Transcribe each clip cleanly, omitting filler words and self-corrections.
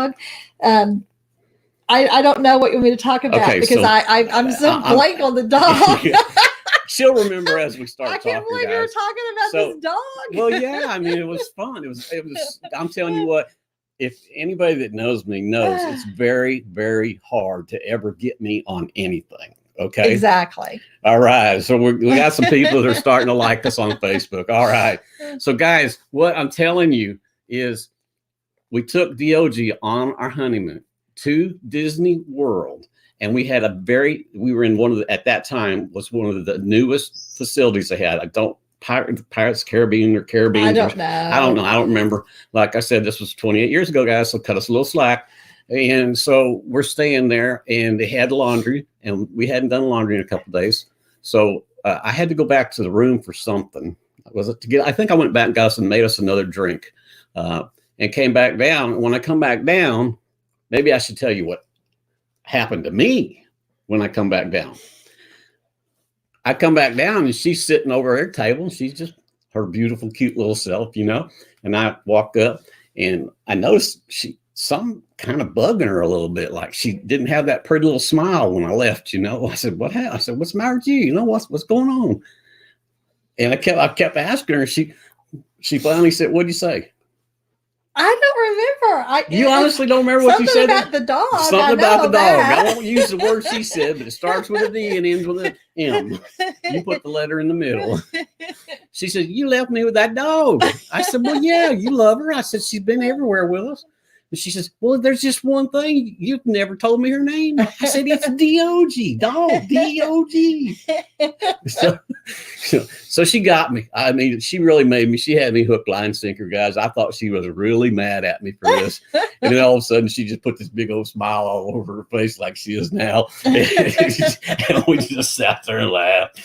Um, I don't know what you want me to talk about Okay, because so I'm so blank on the dog. she'll remember as we start I talking, can't believe guys. you're talking about So, this dog. well, yeah, I mean, it was fun. It was. I'm telling you what. If anybody that knows me knows, it's very, very hard to ever get me on anything. Okay. Exactly. All right. So we got some people that are starting to like us on Facebook. All right. So, guys, what I'm telling you is we took DOG on our honeymoon to Disney World. And we were in at that time was one of the newest facilities they had. Pirates Caribbean or Caribbean. I don't know. I don't know. I don't remember. Like I said, this was 28 years ago, guys. So cut us a little slack. And so we're staying there, and they had laundry, and we hadn't done laundry in a couple of days. So I had to go back to the room for something. Was it to get? I think I went back and got us and made us another drink, and came back down. When I come back down, maybe I should tell you what happened to me when I come back down. I come back down and she's sitting over her table. She's just her beautiful, cute little self, And I walk up and I noticed some kind of bugging her a little bit. Like she didn't have that pretty little smile when I left, I said, what happened? I said, what's the matter with you? What's going on? And I kept asking her. She finally said, what'd you say? I don't remember. You honestly don't remember what you said? Something about the dog. Something about the dog. I won't use the word she said, but it starts with a D and ends with an M. You put the letter in the middle. She said, you left me with that dog. I said, well, yeah, you love her. I said, she's been everywhere with us. And she says, well, there's just one thing. You've never told me her name. I said, it's DOG, dog, DOG. So she got me. I mean, she really made me. She had me hook, line, sinker, guys. I thought she was really mad at me for this. And then all of a sudden, she just put this big old smile all over her face like she is now. And we just sat there and laughed.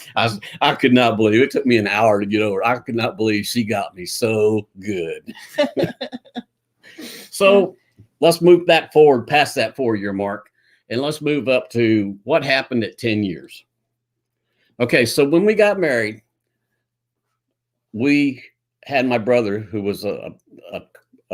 I could not believe it. It took me an hour to get over. I could not believe she got me so good. So let's move that forward, past that 4-year mark, and let's move up to what happened at 10 years. Okay, so when we got married, we had my brother, who was a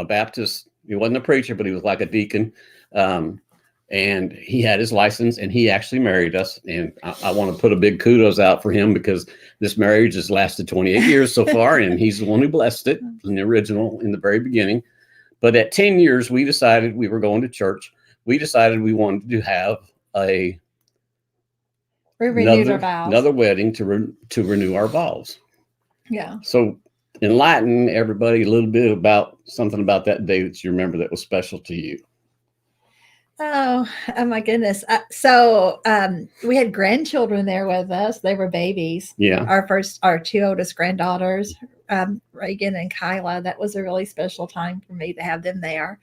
Baptist. He wasn't a preacher, but he was like a deacon. And he had his license, and he actually married us. And I want to put a big kudos out for him because this marriage has lasted 28 years so far, and he's the one who blessed it in the original, in the very beginning. But at 10 years, we decided we were going to church. We decided we wanted to have we renewed our vows. Another wedding to renew our vows. Yeah. So enlighten everybody a little bit about something about that day that you remember that was special to you. Oh my goodness. So we had grandchildren there with us. They were babies. Yeah. Our 2 oldest granddaughters, Reagan and Kyla. That was a really special time for me to have them there.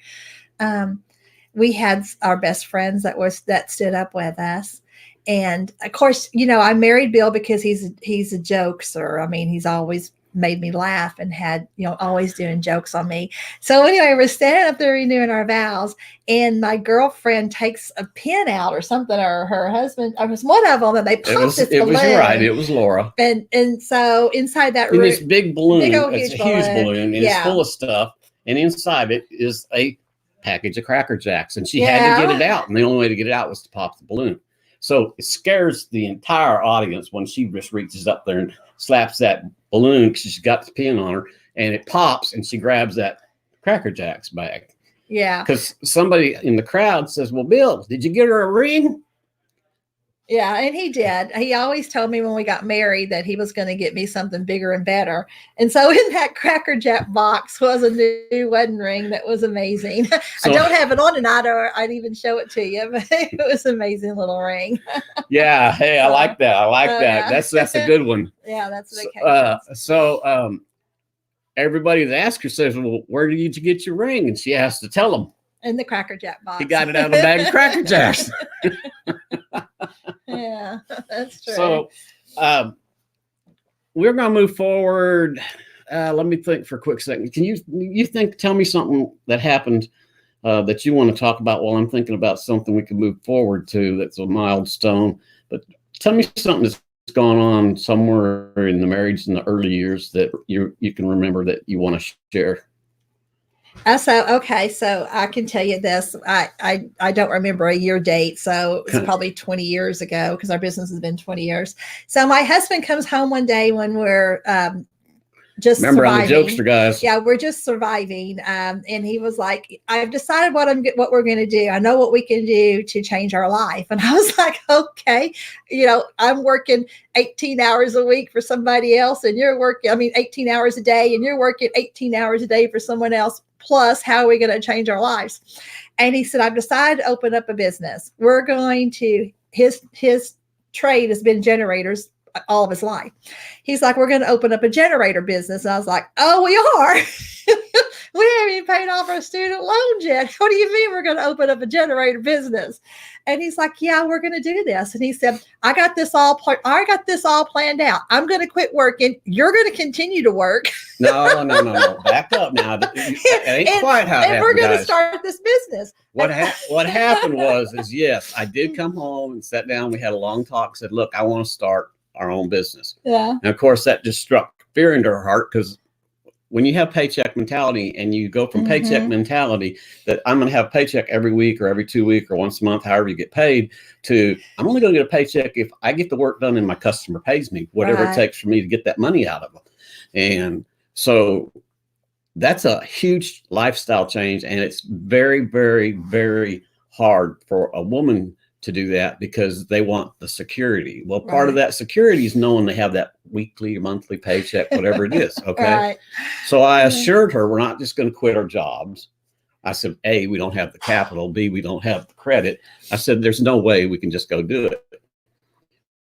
We had our best friends that stood up with us. And of course, I married Bill because he's a jokester. I mean, he's always made me laugh and had, always doing jokes on me. So anyway, we're standing up there renewing our vows, and my girlfriend takes a pin out or something, or her husband, or it was one of them, and they popped this balloon. You're right. It was Laura. And so inside that room, this big balloon, it's a huge balloon, and it's full of stuff. And inside it is a package of Cracker Jacks, and she had to get it out. And the only way to get it out was to pop the balloon. So it scares the entire audience when she just reaches up there and slaps that balloon because she's got the pin on her, and it pops, and she grabs that Cracker Jacks bag. Yeah. Because somebody in the crowd says, well, Bill, did you get her a ring? Yeah, and he did. He always told me when we got married that he was going to get me something bigger and better. And so in that Cracker Jack box was a new wedding ring that was amazing. So, I don't have it on tonight, or I'd even show it to you, but it was an amazing little ring. Yeah, hey, I like that. I like that. Yeah. That's a good one. Yeah, that's the occasion. Everybody that asks her says, well, where did you get your ring? And she has to tell them. In the Cracker Jack box. He got it out of a bag of Cracker Jacks. Yeah, that's true. So we're going to move forward. Let me think for a quick second. Can tell me something that happened that you want to talk about while I'm thinking about something we can move forward to that's a milestone. But tell me something that's gone on somewhere in the marriage in the early years that you can remember that you want to share. So I can tell you this. I don't remember a year date, so it's probably 20 years ago because our business has been 20 years. So my husband comes home one day when we're just Remember, I'm the surviving. jokester, guys. Yeah, we're just surviving. And he was like, "I've decided what we're going to do. I know what we can do to change our life." And I was like, "Okay, I'm working 18 hours a week for somebody else, and you're working. I mean, 18 hours a day, and you're working 18 hours a day for someone else. Plus, how are we going to change our lives?" And he said, "I've decided to open up a business. We're going to his trade has been generators all of his life. He's like, we're going to open up a generator business." And I was like, "Oh, we are." We haven't even paid off our student loans yet. What do you mean we're going to open up a generator business? And he's like, "Yeah, we're going to do this." And he said, I got this all planned out. I'm going to quit working. You're going to continue to work. No. Back up now. It ain't quite how it happened, and we're going guys. to start this business. What happened is, yes, I did come home and sat down. We had a long talk. Said, "Look, I want to start our own business." Yeah. And of course, that just struck fear into her heart, because when you have paycheck mentality and you go from paycheck mentality that I'm going to have a paycheck every week or every 2 weeks or once a month, however you get paid, to I'm only going to get a paycheck if I get the work done and my customer pays me whatever it takes for me to get that money out of them. And so that's a huge lifestyle change. And it's very, very, very hard for a woman to do that because they want the security. Well, part of that security is knowing they have that weekly or monthly paycheck, whatever it is. Okay. So I assured her, we're not just going to quit our jobs. I said, A, we don't have the capital. B, we don't have the credit. I said, there's no way we can just go do it.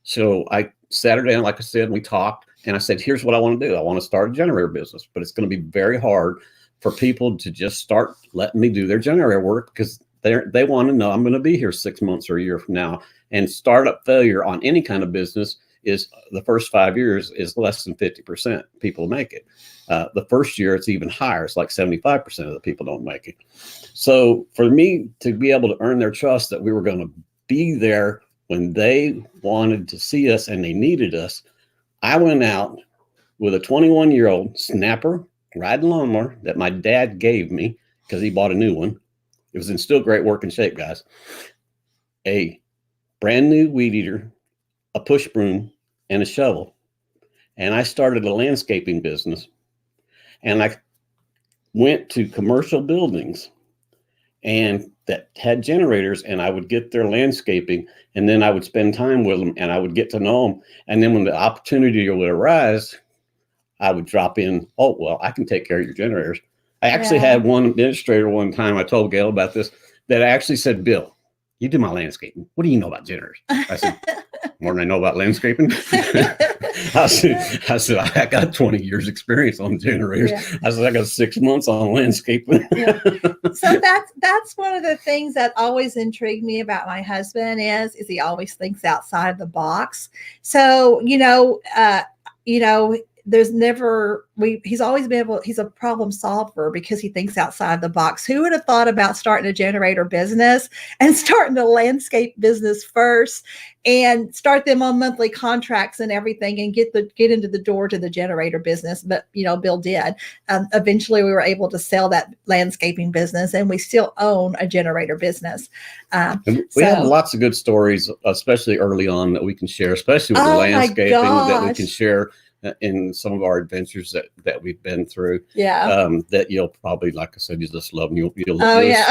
So I sat her down, like I said, and we talked. And I said, here's what I want to do. I want to start a generator business, but it's going to be very hard for people to just start letting me do their generator work, because they want to know I'm going to be here 6 months or a year from now. And startup failure on any kind of business is the first 5 years is less than 50% people make it. The first year, it's even higher. It's like 75% of the people don't make it. So for me to be able to earn their trust that we were going to be there when they wanted to see us and they needed us, I went out with a 21-year-old snapper riding lawnmower that my dad gave me because he bought a new one. It was in still great working shape, guys. A brand new weed eater, a push broom, and a shovel. And I started a landscaping business. And I went to commercial buildings and that had generators, and I would get their landscaping, and then I would spend time with them and I would get to know them. And then when the opportunity would arise, I would drop in, "Oh, well, I can take care of your generators." I actually had one administrator one time, I told Gail about this, that actually said, "Bill, you do my landscaping. What do you know about generators?" I said, "More than I know about landscaping." I said, "I got 20 years experience on generators." I said, "I got 6 months on landscaping." So that's one of the things that always intrigued me about my husband is he always thinks outside of the box. So, there's never he's always been he's a problem solver because he thinks outside the box. Who would have thought about starting a generator business and starting a landscape business first and start them on monthly contracts and everything and get into the door to the generator business? But Bill did. Eventually we were able to sell that landscaping business, and we still own a generator business. We have lots of good stories, especially early on, that we can share, especially with the landscaping, that we can share in some of our adventures that we've been through. That you'll probably, like I said, you just love them. You'll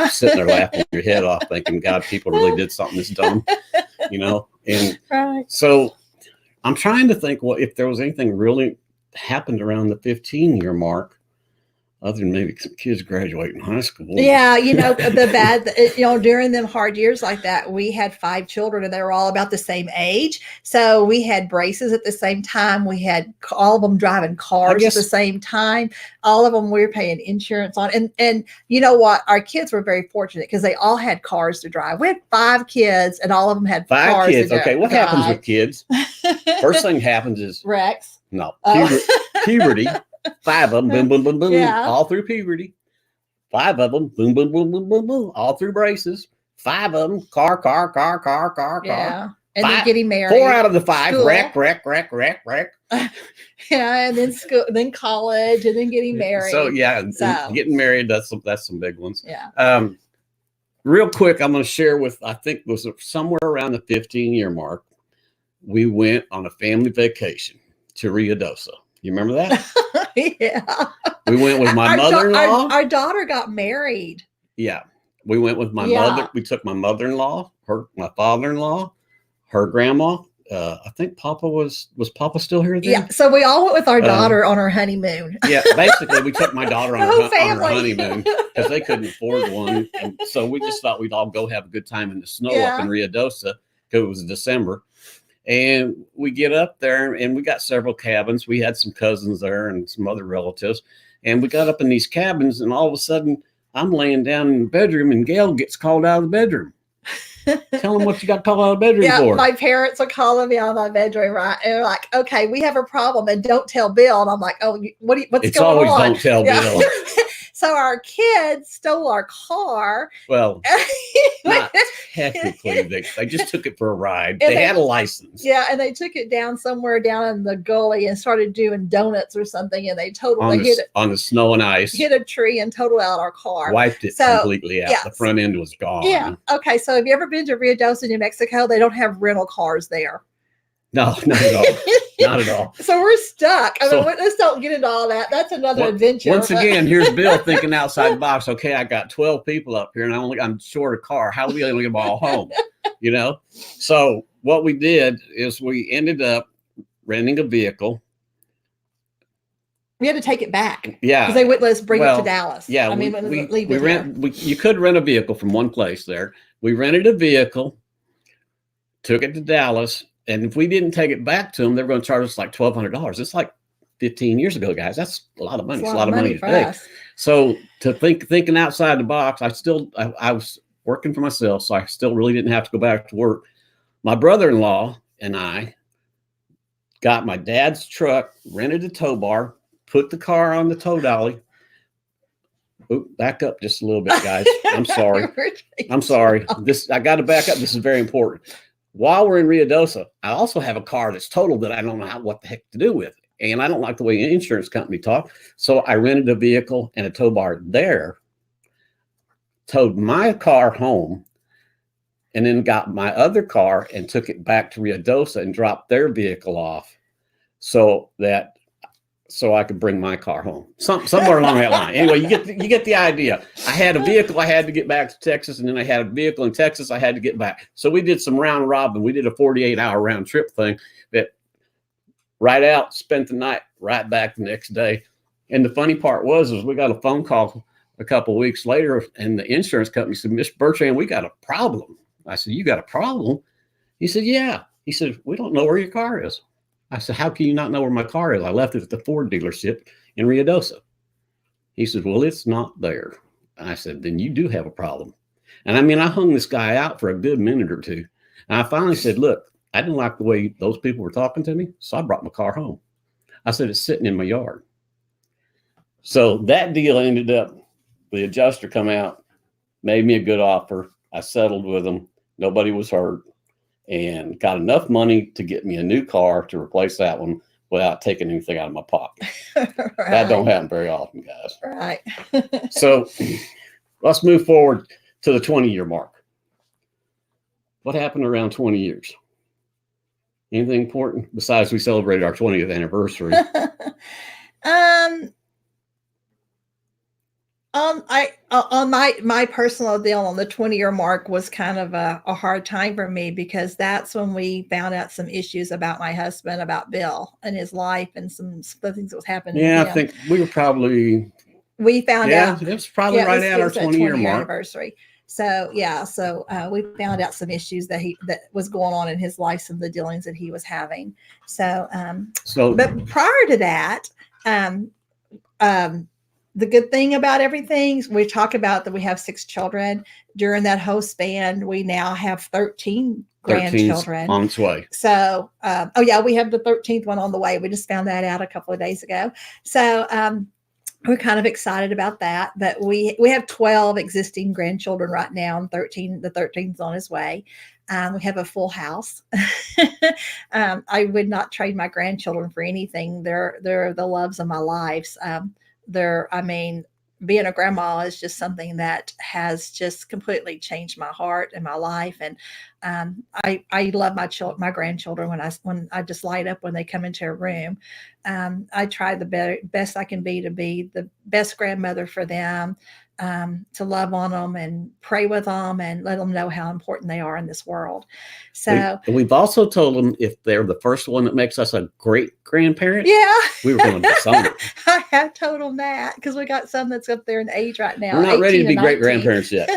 sit there laughing your head off thinking, God, people really did something this dumb, and so I'm trying to think, well, if there was anything really happened around the 15-year mark, other than maybe some kids graduating high school. During them hard years like that, we had 5 children and they were all about the same age. So we had braces at the same time. We had all of them driving cars at the same time. All of them we were paying insurance on. And you know what? Our kids were very fortunate because they all had cars to drive. We had 5 kids and all of them had 5 cars kids. to Okay, what happens with kids? First thing happens is Rex. No, puberty. 5 of them, boom, boom, boom, boom, all through puberty. 5 of them, boom, boom, boom, boom, boom, boom, all through braces. 5 of them, car. and then getting married. 4 out of the 5. School. Wreck. Yeah, and then school, then college, and then getting married. So yeah, So, getting married, that's some big ones. Yeah. Real quick, I'm going to share with, I think it was somewhere around the 15-year mark, we went on a family vacation to Rio Dosa. You remember that? Yeah. We went with my mother-in-law. Our daughter got married. Yeah. We went with my mother. We took my mother-in-law, my father-in-law, her grandma. I think Papa was Papa still here then? Yeah. So we all went with our daughter on our honeymoon. Yeah. Basically, we took my daughter on, her honeymoon because they couldn't afford one. And so we just thought we'd all go have a good time in the snow up in Rio Dosa because it was December. And we get up there and we got several cabins. We had some cousins there and some other relatives. And we got up in these cabins and all of a sudden I'm laying down in the bedroom and Gail gets called out of the bedroom. Tell them what you got called out of the bedroom for. My parents are calling me out of my bedroom, right? And they're like, okay, we have a problem and don't tell Bill. And I'm like, oh, what's going on? It's always don't tell Bill. So our kids stole our car. Well, not technically. They just took it for a ride. They had a license. Yeah, and they took it down somewhere down in the gully and started doing donuts or something. And they hit it on the snow and ice. Hit a tree and totaled out our car. Wiped it completely out. Yeah, the front end was gone. Yeah. Okay. So have you ever been to Rio Dosa, New Mexico? They don't have rental cars there. No, not at all. Not at all. So we're stuck. I mean, let's don't get into all that. That's another adventure. Once again, here's Bill thinking outside the box. Okay, I got 12 people up here, and I'm short a car. How are we going to get them all home? You know. So what we did is we ended up renting a vehicle. We had to take it back. Yeah, because they wouldn't let us bring it to Dallas. Yeah, we you could rent a vehicle from one place there. We rented a vehicle, took it to Dallas. And if we didn't take it back to them, they were going to charge us like $1,200. It's like 15 years ago, guys. That's a lot of money. It's a lot of money today. So to thinking outside the box, I was working for myself, so I still really didn't have to go back to work. My brother-in-law and I got my dad's truck, rented a tow bar, put the car on the tow dolly. Ooh, back up just a little bit, guys. I'm sorry. I'm sorry. I got to back up. This is very important. While we're in Rio Dosa, I also have a car that's totaled that I don't know what the heck to do with. And I don't like the way an insurance company talk. So I rented a vehicle and a tow bar there, towed my car home, and then got my other car and took it back to Rio Dosa and dropped their vehicle off so I could bring my car home. Somewhere along that line. Anyway, you get the idea. I had a vehicle I had to get back to Texas, and then I had a vehicle in Texas I had to get back. So we did some round robin. We did a 48-hour round trip thing that right out, spent the night, right back the next day. And the funny part was we got a phone call a couple of weeks later, and the insurance company said, "Miss Bertrand, we got a problem." I said, "You got a problem?" He said, "Yeah." He said, "We don't know where your car is." I said, "How can you not know where my car is? I left it at the Ford dealership in Rio Dosa." He said, "Well, it's not there." I said, "Then you do have a problem." And I mean, I hung this guy out for a good minute or two. And I finally said, "Look, I didn't like the way those people were talking to me, so I brought my car home." I said, "It's sitting in my yard." So that deal ended up, the adjuster come out, made me a good offer. I settled with him. Nobody was hurt. And got enough money to get me a new car to replace that one without taking anything out of my pocket. Right. That don't happen very often, guys. Right. So let's move forward to the 20-year mark. What happened around 20 years? Anything important besides we celebrated our 20th anniversary? On my personal deal on the 20-year mark was kind of a hard time for me because that's when we found out some issues about my husband, about Bill and his life and some things that was happening. Yeah, I think we found out. It was probably right at our 20-year mark. Anniversary. So we found out some issues that was going on in his life, some of the dealings that he was having. But prior to that, the good thing about everything, we talk about that we have 6 children. During that whole span, we now have 13 grandchildren on its way. So, we have the 13th one on the way. We just found that out a couple of days ago. So, we're kind of excited about that. But we have 12 existing grandchildren right now, and 13's on his way. We have a full house. I would not trade my grandchildren for anything. They're the loves of my life. I mean, being a grandma is just something that has just completely changed my heart and my life. And I love my grandchildren when I just light up when they come into a room. I try the best I can be to be the best grandmother for them, to love on them and pray with them and let them know how important they are in this world. So we've also told them if they're the first one that makes us a great grandparent, yeah, we were going to disown them. I have told them that because we got some that's up there in age right now. We're not ready to be 18 and great 19. grandparents yet.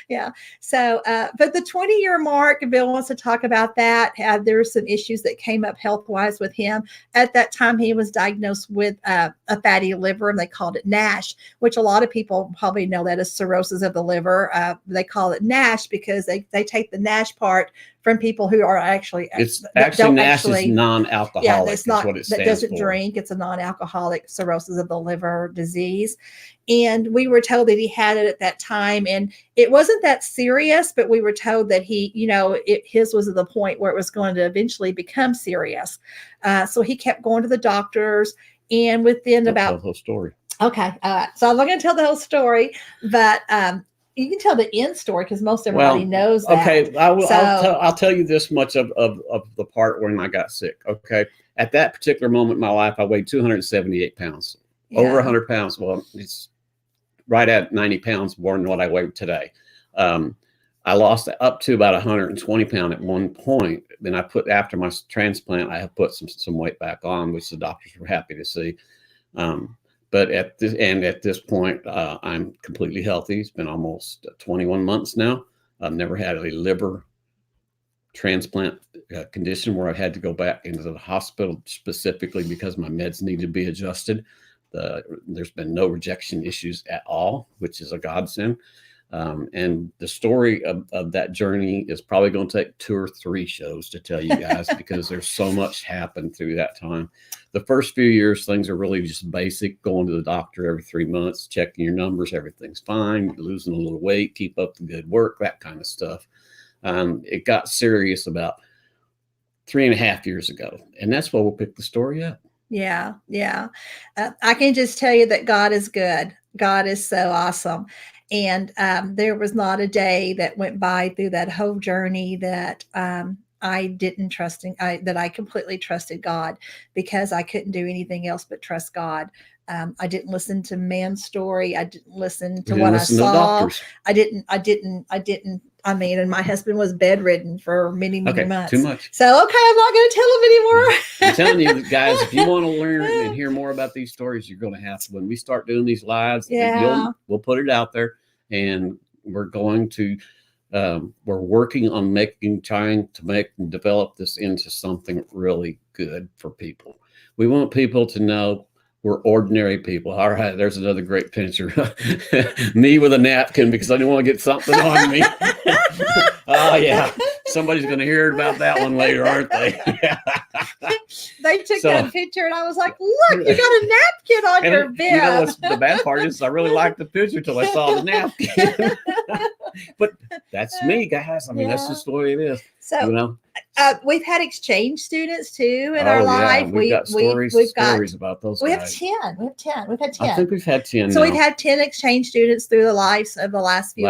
Yeah. So, but the 20-year mark, Bill wants to talk about that. There were some issues that came up health wise with him. At that time, he was diagnosed with a fatty liver, and they called it NASH, which a lot of people probably know that as cirrhosis of the liver. They call it NASH because they take the NASH part from people who are actually NASH is non-alcoholic. Yeah, that's not what it that doesn't for. drink. It's a non-alcoholic cirrhosis of the liver disease. And we were told that he had it at that time, and it wasn't that serious, but we were told that his was at the point where it was going to eventually become serious. So he kept going to the doctors, and within Tell the whole story. Okay. So I'm not going to tell the whole story, but you can tell the end story because most everybody knows that. Okay, I'll tell you this much of the part when I got sick. Okay, at that particular moment in my life, I weighed 278 pounds, over 100 pounds. Well, it's right at 90 pounds more than what I weigh today. I lost up to about 120 pounds at one point. Then after my transplant, I have put some weight back on, which the doctors were happy to see. But at this point, I'm completely healthy. It's been almost 21 months now. I've never had a liver transplant condition where I had to go back into the hospital specifically because my meds needed to be adjusted. There's been no rejection issues at all, which is a godsend. And the story of that journey is probably going to take 2 or 3 shows to tell you guys because there's so much happened through that time. The first few years, things are really just basic, going to the doctor every 3 months, checking your numbers, everything's fine, losing a little weight, keep up the good work, that kind of stuff. It got serious about 3.5 years ago, and that's where we'll pick the story up. Yeah. I can just tell you that God is good. God is so awesome. And there was not a day that went by through that whole journey that I didn't trust that I completely trusted God, because I couldn't do anything else but trust God. I didn't listen to man's story. I didn't listen to what I saw. I didn't. I mean, and my husband was bedridden for many months. Too much. So, okay, I'm not going to tell him anymore. I'm telling you, guys, if you want to learn and hear more about these stories, you're going to have to. When we start doing these lives, we'll put it out there, and we're going to. We're working on trying to make and develop this into something really good for people. We want people to know we're ordinary people. All right, there's another great picture. Me with a napkin because I didn't want to get something on me. Oh, yeah. Somebody's going to hear about that one later, aren't they? They took that picture, and I was like, look, you got a napkin on your bib. You know, the bad part is I really liked the picture until I saw the napkin. But that's me, guys. I mean, that's just the way it is. So, we've had exchange students too in our life. We've got stories about those. We have 10. We've had 10. I think we've had 10. So we've had 10 exchange students through the lives of the last 7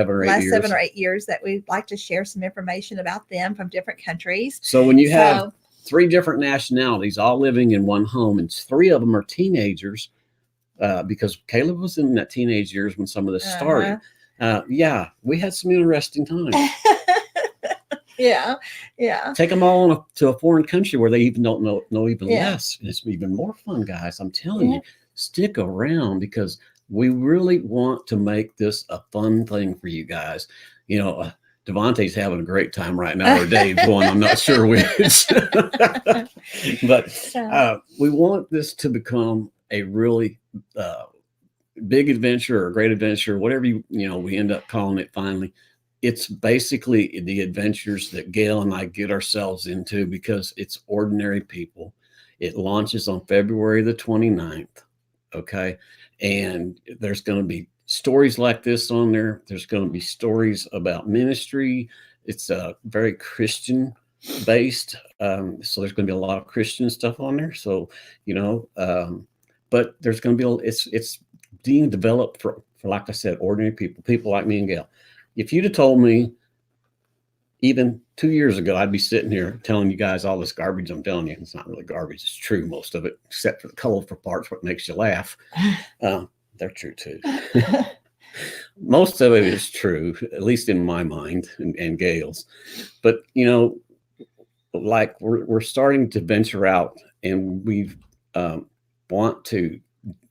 or 8 years. 7 or 8 years that we'd like to share some information about them from different countries. So when you have 3 different nationalities all living in one home, and 3 of them are teenagers, because Caleb was in that teenage years when some of this started. We had some interesting times. Yeah. Take them all to a foreign country where they even don't know even less. And it's even more fun, guys. I'm telling you, stick around because we really want to make this a fun thing for you guys. You know, Devontae's having a great time right now, or Dave's one. I'm not sure which. But we want this to become a really big adventure or a great adventure, whatever we end up calling it finally. It's basically the adventures that Gail and I get ourselves into because it's ordinary people. It launches on February the 29th Okay. And there's going to be stories like this on there. There's going to be stories about ministry. It's very Christian based. So there's going to be a lot of Christian stuff on there. So, but there's going to be, it's being developed for, like I said, ordinary people like me and Gail. If you'd have told me even 2 years ago, I'd be sitting here telling you guys all this garbage I'm telling you. It's not really garbage. It's true, most of it, except for the colorful parts, what makes you laugh. They're true, too. Most of it is true, at least in my mind and Gail's. But, like we're starting to venture out, and we want to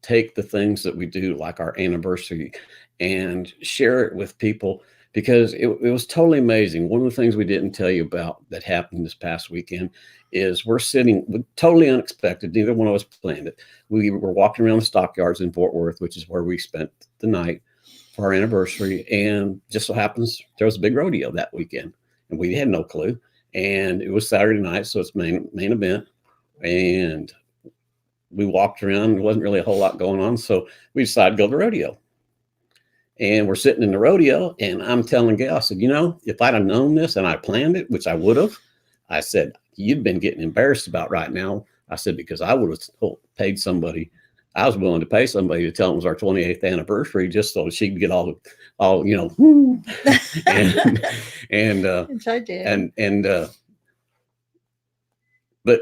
take the things that we do, like our anniversary, and share it with people, because it was totally amazing. One of the things we didn't tell you about that happened this past weekend is we're sitting, totally unexpected. Neither one of us planned it. We were walking around the stockyards in Fort Worth, which is where we spent the night for our anniversary. And just so happens there was a big rodeo that weekend, and we had no clue. And it was Saturday night, so it's main event. And we walked around. There wasn't really a whole lot going on, so we decided to go to the rodeo. And we're sitting in the rodeo, and I'm telling Gail, I said, if I'd have known this and I planned it, which I would have, I said, you'd been getting embarrassed about right now. I said, because I would have paid somebody. I was willing to pay somebody to tell them it was our 28th anniversary, just so she could get all woo. Which I did. But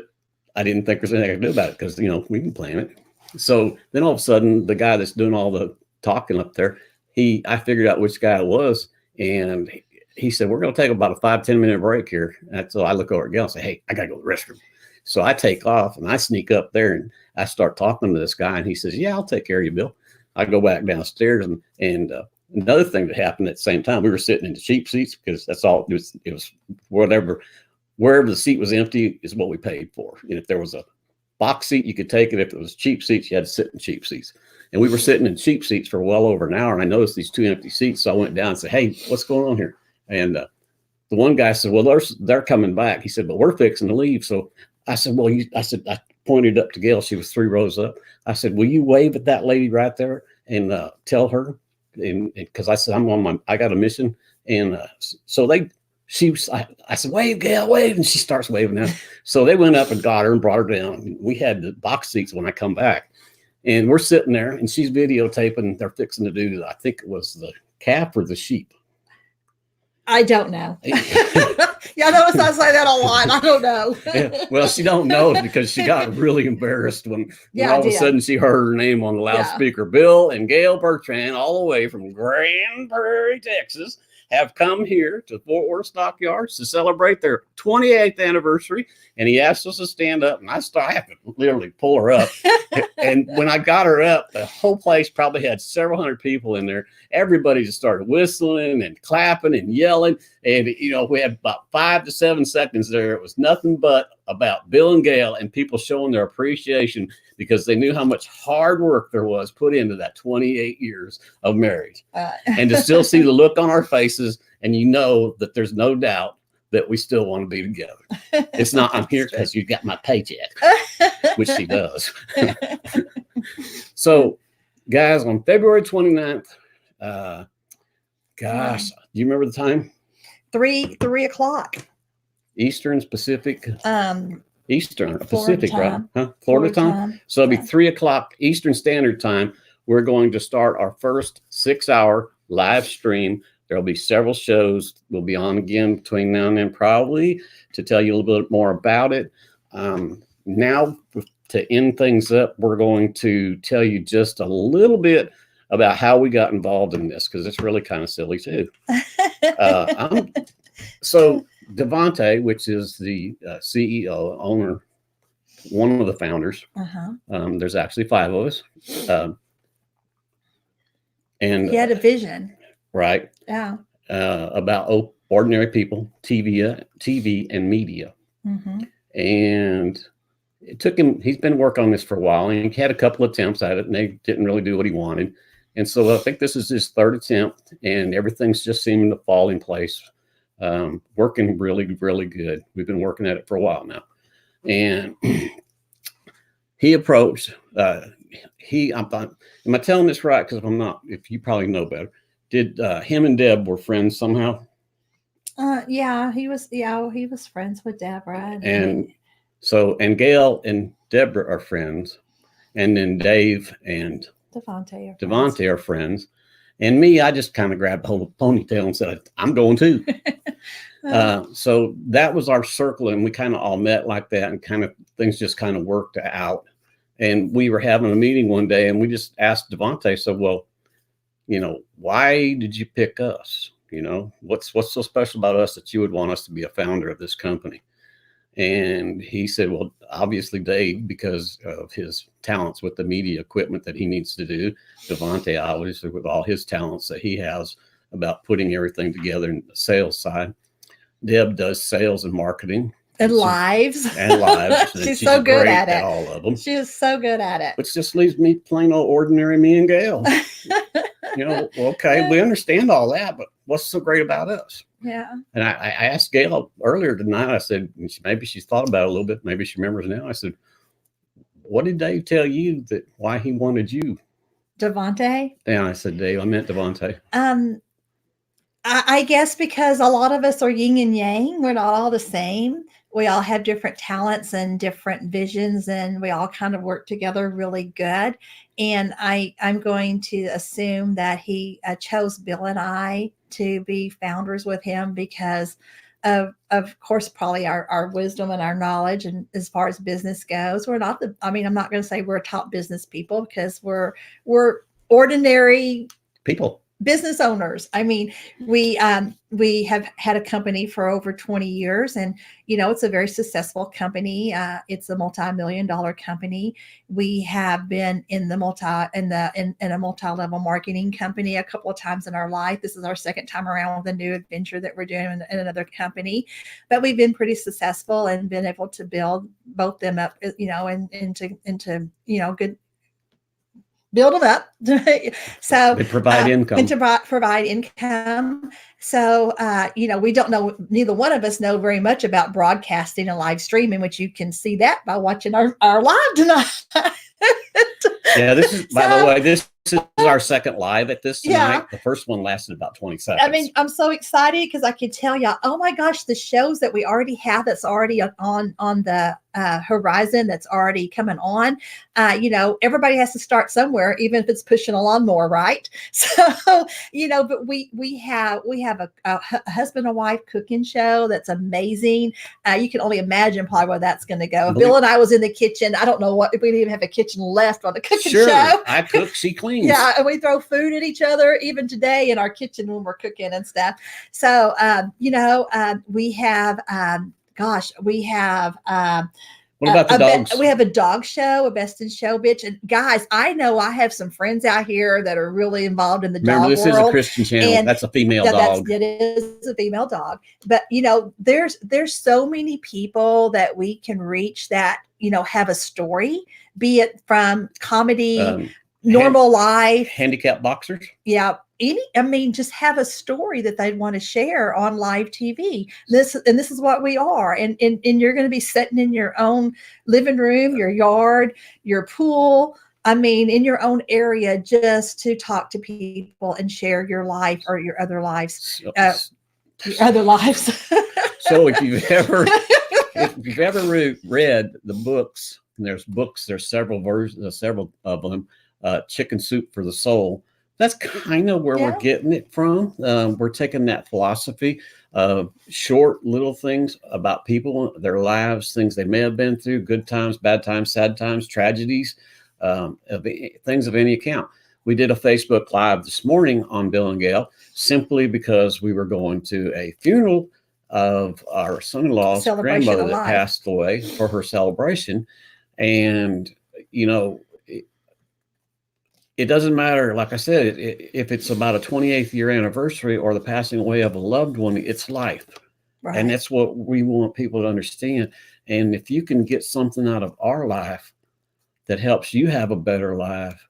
I didn't think there's anything I could do about it, because, we can plan it. So then all of a sudden, the guy that's doing all the talking up there, I figured out which guy it was, and he said, we're going to take about a 5-10 minute break here. And so I look over at Gail and say, hey, I got to go to the restroom. So I take off and I sneak up there and I start talking to this guy, and he says, yeah, I'll take care of you, Bill. I go back downstairs, and another thing that happened at the same time, we were sitting in the cheap seats, because that's all it was wherever the seat was empty is what we paid for. And if there was a box seat, you could take it. If it was cheap seats, you had to sit in cheap seats. And we were sitting in cheap seats for well over an hour, and I noticed these 2 empty seats. So I went down and said, hey, what's going on here? And the one guy said, well, they're coming back. He said, but we're fixing to leave. So I said, well, I pointed up to Gail. She was 3 rows up. I said, will you wave at that lady right there and tell her? And because I said, I got a mission. And so I said, wave, Gail, wave. And she starts waving now. So they went up and got her and brought her down. We had the box seats when I come back. And we're sitting there, and she's videotaping. They're fixing to do, I think it was the calf or the sheep. I don't know. Yeah, notice I say that a lot. I don't know. Yeah. Well, she don't know because she got really embarrassed when all of a sudden she heard her name on the loudspeaker. Yeah. Bill and Gail Bertrand, all the way from Grand Prairie, Texas, have come here to Fort Worth Stockyards to celebrate their 28th anniversary. And he asked us to stand up, and I have to literally pull her up. And when I got her up, the whole place probably had several hundred people in there. Everybody just started whistling and clapping and yelling. And, we had about 5 to 7 seconds there. It was nothing but about Bill and Gail and people showing their appreciation, because they knew how much hard work there was put into that 28 years of marriage. And to still see the look on our faces, and that there's no doubt that we still want to be together. It's not, I'm here because you got my paycheck, which she does. So, guys, on February 29th, do you remember the time? 3 o'clock. Eastern, Pacific? Eastern, Pacific, time. Right? Huh? Florida time? So it'll be 3 o'clock Eastern Standard Time. We're going to start our first 6-hour live stream. There'll be several shows. We'll be on again between now and then, probably, to tell you a little bit more about it. Now, to end things up, we're going to tell you just a little bit about how we got involved in this, because it's really kind of silly, too. So Devontae, which is the CEO, owner, one of the founders. There's actually 5 of us. And he had a vision. Right. Yeah. About ordinary people, TV and media. Mm-hmm. And it took him, he's been working on this for a while, and he had a couple attempts at it, and they didn't really do what he wanted. And so I think this is his 3rd attempt, and everything's just seeming to fall in place. Working really, really good. We've been working at it for a while now. And he approached am I telling this right? Because if I'm not, if you probably know better, did him and Deb were friends somehow? Yeah, he was. Yeah, he was friends with Deborah, And so, and Gail and Deborah are friends, and then Dave and Devontae are friends. And me, I just kind of grabbed hold of ponytail and said, I'm going too. So that was our circle, and we kind of all met like that, and kind of things just kind of worked out. And we were having a meeting one day, and we just asked Devontae, so, well, why did you pick us? What's so special about us that you would want us to be a founder of this company? And he said, well, obviously Dave, because of his talents with the media equipment that he needs to do. Devontae, obviously, with all his talents that he has about putting everything together in the sales side. Deb does sales and marketing. And lives. And lives. And she's so good at it. All of them. She is so good at it. Which just leaves me plain old ordinary me and Gail. Okay, we understand all that, but what's so great about us? Yeah. And I asked Gail earlier tonight, I said, maybe she's thought about it a little bit. Maybe she remembers now. I said, what did Dave tell you why he wanted you? Devontae? Yeah, I said, Dave, I meant Devontae. I guess because a lot of us are yin and yang. We're not all the same. We all have different talents and different visions, and we all kind of work together really good. And I'm going to assume that he chose Bill and I to be founders with him because of course, probably our wisdom and our knowledge. And as far as business goes, I'm not going to say we're top business people, because we're ordinary people. Business owners. I mean, we have had a company for over 20 years, and it's a very successful company. It's a multi-million-dollar company. We have been in a multi-level marketing company a couple of times in our life. This is our second time around with a new adventure that we're doing in another company, but we've been pretty successful and been able to build both them up, into good. Build them up. So they provide income. And to provide income. So, we don't know, neither one of us know very much about broadcasting and live streaming, which you can see that by watching our live tonight. Yeah, this is, by the way, this is our second live at this tonight. Yeah. The first one lasted about 20 seconds. I mean, I'm so excited because I can tell you, oh my gosh, the shows that we already have that's already on the horizon, that's already coming on. Everybody has to start somewhere, even if it's pushing a lawnmower, right? So, but we have a husband and wife cooking show that's amazing. You can only imagine probably where that's going to go. Bill and I was in the kitchen. I don't know if we didn't even have a kitchen left on the cooking show. I cook, she cleans. Yeah, and we throw food at each other even today in our kitchen when we're cooking and stuff. So, we have, we have. What about the dogs? We have a dog show, a Best in Show Bitch. And guys, I know I have some friends out here that are really involved in the dog world. Remember, this is a Christian channel. And that's a female dog. It is a female dog. But, there's so many people that we can reach that, have a story, be it from comedy, normal life, handicapped boxers. Yeah. Just have a story that they'd want to share on live TV. This is what we are. And you're going to be sitting in your own living room, your yard, your pool. In your own area, just to talk to people and share your life or your other lives. So if you've ever read the books, and there's several versions, several of them, Chicken Soup for the Soul. That's kind of where we're getting it from. We're taking that philosophy of short little things about people, their lives, things they may have been through, good times, bad times, sad times, tragedies, things of any account. We did a Facebook Live this morning on Bill and Gail simply because we were going to a funeral of our son-in-law's grandmother that passed away for her celebration. And, it doesn't matter, like I said, if it's about a 28th year anniversary or the passing away of a loved one, it's life. Right. And that's what we want people to understand. And if you can get something out of our life that helps you have a better life,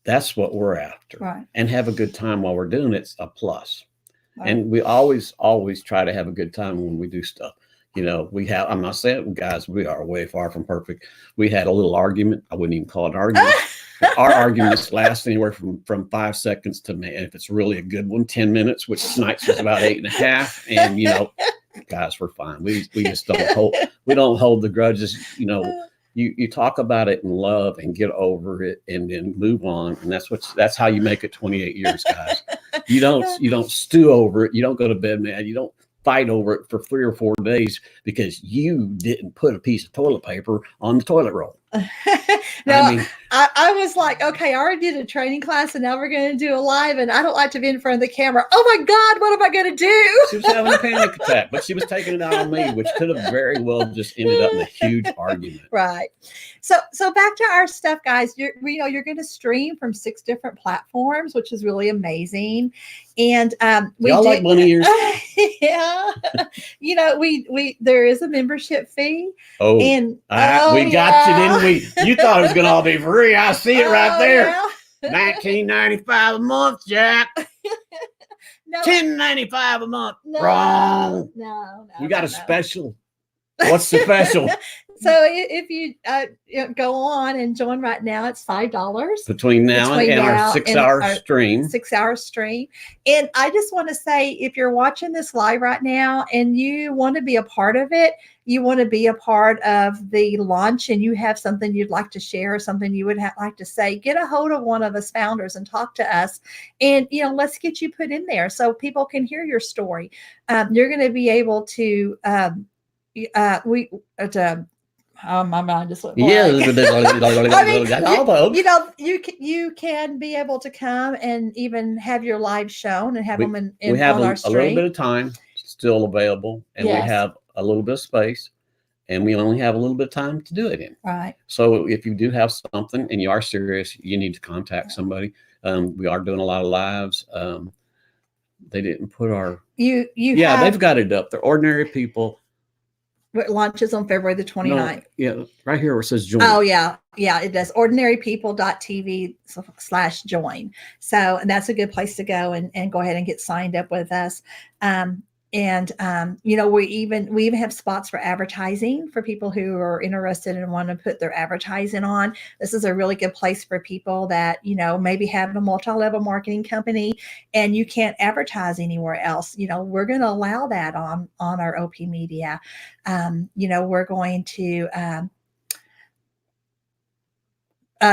that's what we're after. Right. And have a good time while we're doing it's a plus. Right. And we always try to have a good time when we do stuff. I'm not saying, guys, we are way far from perfect. We had a little argument. I wouldn't even call it an argument. Our arguments last anywhere from 5 seconds to, man, if it's really a good one, 10 minutes, which tonight's was about 8.5. And, guys, we're fine. We just we don't hold the grudges. You talk about it in love and get over it and then move on. And that's how you make it 28 years, guys. You don't stew over it. You don't go to bed mad. You don't fight over it for 3 or 4 days because you didn't put a piece of toilet paper on the toilet roll. No, I was like, okay, I already did a training class and now we're going to do a live and I don't like to be in front of the camera. Oh my God, what am I going to do? She was having a panic attack, but she was taking it out on me, which could have very well just ended up in a huge argument. Right. So back to our stuff, guys. You're going to stream from 6 different platforms, which is really amazing. And y'all like bunny ears? Yeah. We there is a membership fee. Oh, and we got you, didn't we? You thought it was going to all be free. I see it right there. Yeah. $19.95 a month, Jack. No, $10.95 a month. No, Wrong. No. You got a special. What's the special? So if you go on and join right now, it's $5 between now and our 6-hour stream. 6-hour stream. And I just want to say, if you're watching this live right now and you want to be a part of it, you want to be a part of the launch, and you have something you'd like to share or something you would like to say, get a hold of one of us founders and talk to us. And let's get you put in there so people can hear your story. You're going to be able to. My mind just went blank. Yeah. You can be able to come and even have your live shown and have them we have on our stream. A little bit of time still available, and yes. we have a little bit of space, and we only have a little bit of time to do it in. Right. So if you do have something and you are serious, you need to contact somebody. We are doing a lot of lives. They didn't put our they've got it up. They're ordinary people. It launches on February the 29th. No, right here where it says join. Oh, yeah. Yeah, it does. ordinarypeople.tv/join. So that's a good place to go and go ahead and get signed up with us. We even have spots for advertising for people who are interested and want to put their advertising on. This is a really good place for people that, maybe have a multi-level marketing company and you can't advertise anywhere else. We're going to allow that on our OP Media. We're going to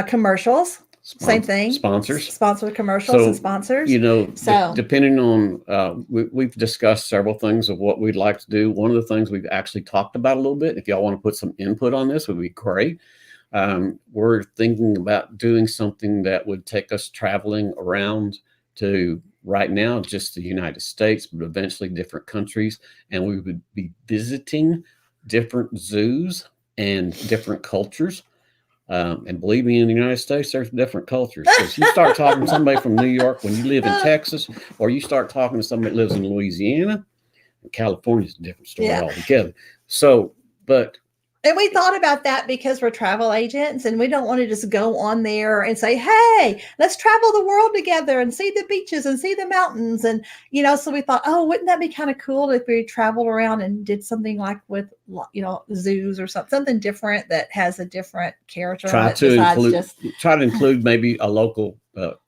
commercials. Same thing. Sponsored commercials and sponsors. Depending on, we've discussed several things of what we'd like to do. One of the things we've actually talked about a little bit, if y'all want to put some input on this, would be great. We're thinking about doing something that would take us traveling around to, right now, just the United States, but eventually different countries. And we would be visiting different zoos and different cultures. And believe me, in the United States, there's different cultures. So if you start talking to somebody from New York when you live in Texas, or you start talking to somebody that lives in Louisiana, California's a different story altogether. So, and we thought about that because we're travel agents and we don't want to just go on there and say, hey, let's travel the world together and see the beaches and see the mountains. And, so we thought, oh, wouldn't that be kind of cool if we traveled around and did something like with, zoos or something different that has a different character. Try to include maybe a local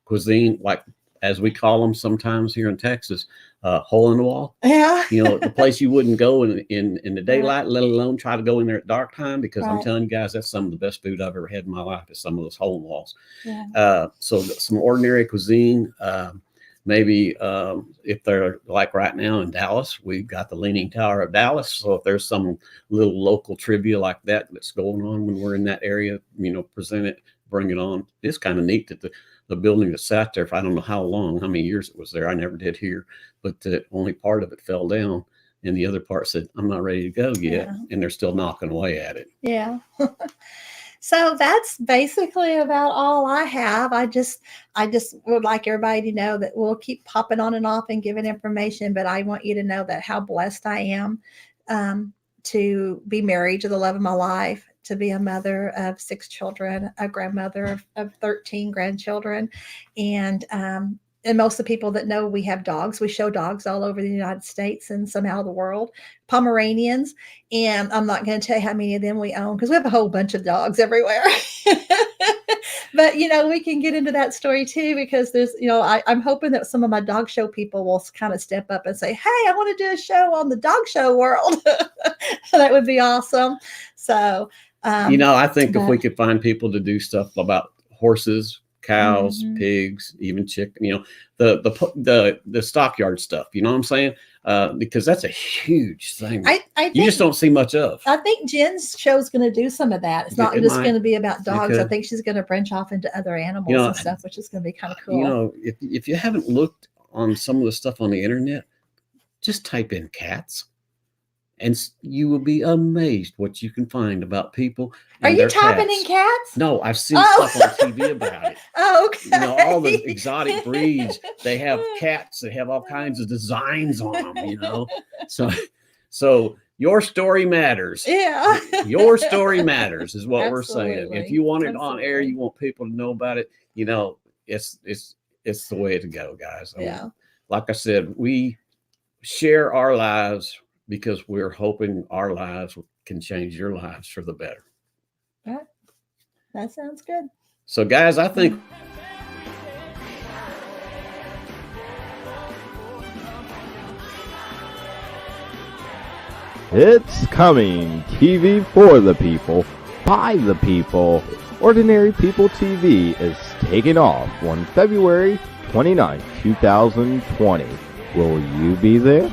cuisine, like as we call them sometimes here in Texas, hole in the wall. Yeah. The place you wouldn't go in the daylight, let alone try to go in there at dark time, because I'm telling you guys, that's some of the best food I've ever had in my life is some of those hole in the walls. Yeah. So some ordinary cuisine, maybe if they're like right now in Dallas, we've got the Leaning Tower of Dallas. So if there's some little local trivia like that that's going on when we're in that area, present it, bring it on. It's kind of neat that the building that sat there for I don't know how many years it was there. I never did hear, but the only part of it fell down and the other part said, I'm not ready to go yet. Yeah. And they're still knocking away at it. Yeah. So that's basically about all I have. I just would like everybody to know that we'll keep popping on and off and giving information, but I want you to know that how blessed I am to be married to the love of my life, to be a mother of 6 children, a grandmother of 13 grandchildren. And and most of the people that know we have dogs, we show dogs all over the United States and somehow the world, Pomeranians. And I'm not going to tell you how many of them we own because we have a whole bunch of dogs everywhere. But, we can get into that story too, because there's, I'm hoping that some of my dog show people will kind of step up and say, hey, I want to do a show on the dog show world. That would be awesome. So, I think if we could find people to do stuff about horses, cows, pigs, even chicken, the stockyard stuff, you know what I'm saying? Because that's a huge thing. I think, you just don't see much of. I think Jen's show's going to do some of that. It's not just going to be about dogs. I think she's going to branch off into other animals and stuff, which is going to be kind of cool. If you haven't looked on some of the stuff on the internet, just type in cats. And you will be amazed what you can find about people. Are you typing in cats? No, I've seen stuff on TV about it. Oh, okay. All the exotic breeds, they have cats that have all kinds of designs on them, So your story matters. Yeah. Your story matters is what we're saying. Absolutely. If you want it on air, you want people to know about it, it's the way to go, guys. Like I said, we share our lives because we're hoping our lives can change your lives for the better. All right. That sounds good. So, guys, I think it's coming. TV for the people, by the people. Ordinary People TV is taking off on February 29, 2020. Will you be there?